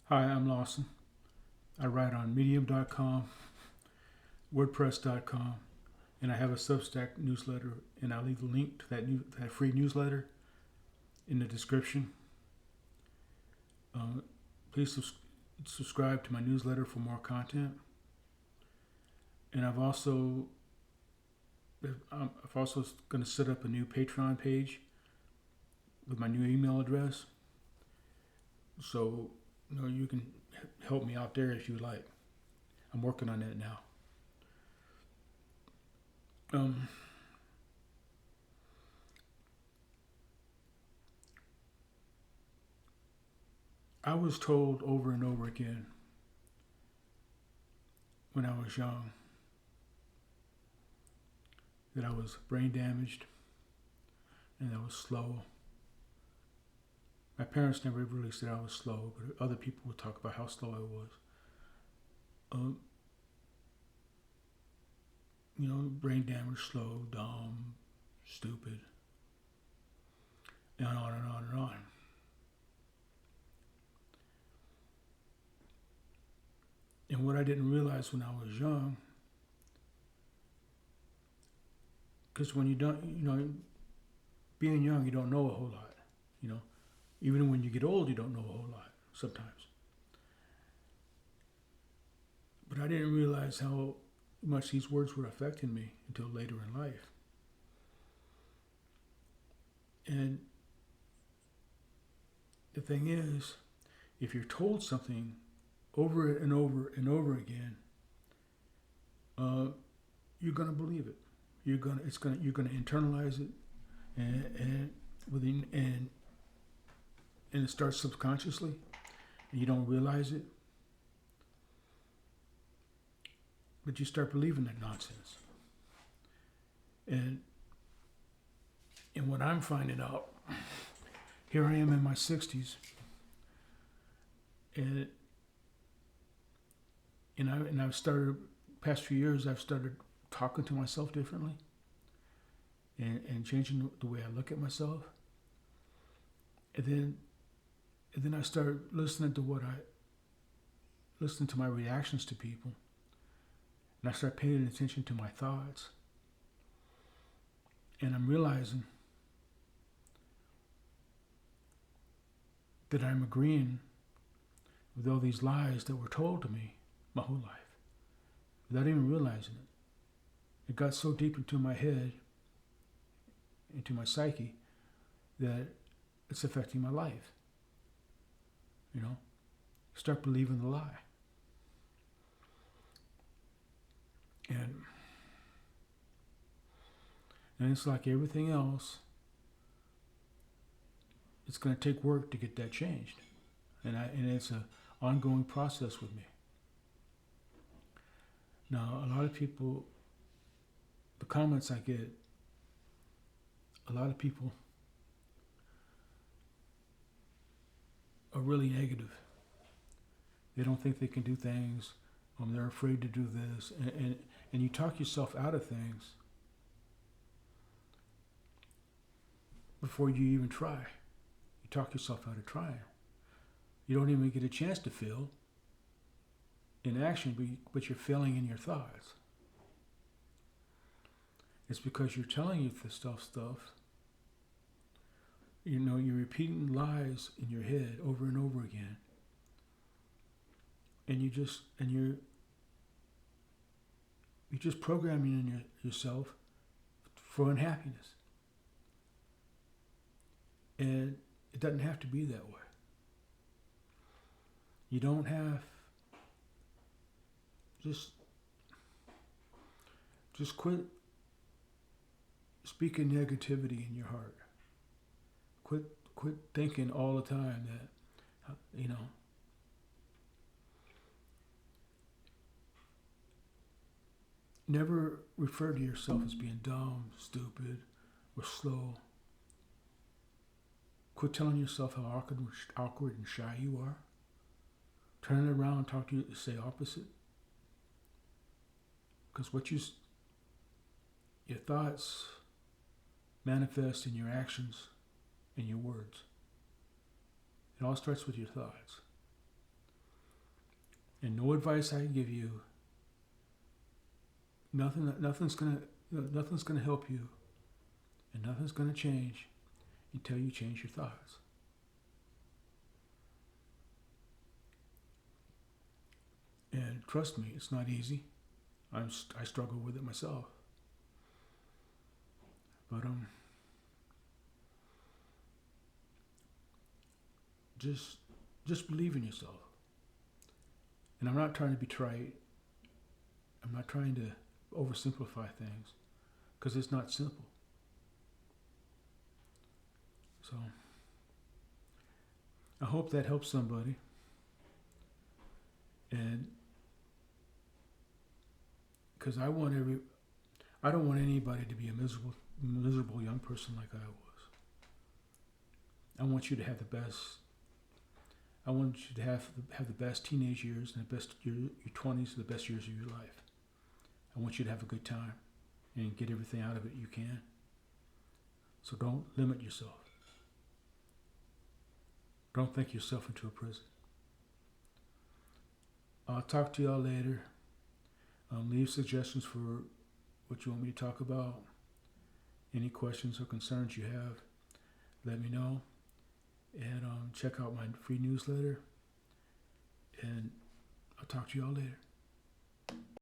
Hi, I'm Lawson. I write on Medium.com, WordPress.com, and I have a Substack newsletter. And I'll leave a link to that free newsletter in the description. Please subscribe to my newsletter for more content. And I've also going to set up a new Patreon page with my new email address. So you can help me out there if you like. I'm working on that now. Um, I was told over and over again when I was young that I was brain damaged and I was slow. My parents never really said I was slow, but other people would talk about how slow I was. Um, Brain damage, slow, dumb, stupid, and on and on and on. And what I didn't realize when I was young, because when you don't, being young, you don't know a whole lot. You know, even when you get old, you don't know a whole lot sometimes. But I didn't realize how much these words were affecting me until later in life. And the thing is, if you're told something over and over and over again, you're gonna believe it. You're gonna internalize it, and within and it starts subconsciously, and you don't realize it, but you start believing that nonsense. And what I'm finding out, here I am in my 60s, and I've started, past few years, I've started talking to myself differently, and changing the way I look at myself. And then I started listening to my reactions to people, and I start paying attention to my thoughts, and I'm realizing that I'm agreeing with all these lies that were told to me my whole life, without even realizing it. It got so deep into my head, into my psyche, that it's affecting my life. Start believing the lie. And it's like everything else, it's going to take work to get that changed. And it's an ongoing process with me. Now, a lot of people, the comments I get, a lot of people are really negative. They don't think they can do things. They're afraid to do this. And you talk yourself out of things before you even try. You talk yourself out of trying. You don't even get a chance to fail in action, but you're failing in your thoughts. It's because you're telling you this stuff. You're repeating lies in your head over and over again. And you're just programming yourself for unhappiness. And it doesn't have to be that way. You don't have, just quit speaking negativity in your heart. Quit thinking all the time that, never refer to yourself as being dumb, stupid, or slow. Quit telling yourself how awkward and shy you are. Turn it around and talk to you, say opposite. Because your thoughts manifest in your actions and your words. It all starts with your thoughts. And no advice I give you, nothing's gonna help you, and nothing's gonna change until you change your thoughts. And trust me, it's not easy. I struggle with it myself. But just believe in yourself. And I'm not trying to be trite. I'm not trying to oversimplify things, because it's not simple. So I hope that helps somebody. And because I don't want anybody to be a miserable young person like I was. I want you to have the best. I want you to have the best teenage years and the best your 20s, the best years of your life. I want you to have a good time and get everything out of it you can. So don't limit yourself. Don't think yourself into a prison. I'll talk to y'all later. Leave suggestions for what you want me to talk about. Any questions or concerns you have, let me know. And check out my free newsletter. And I'll talk to y'all later.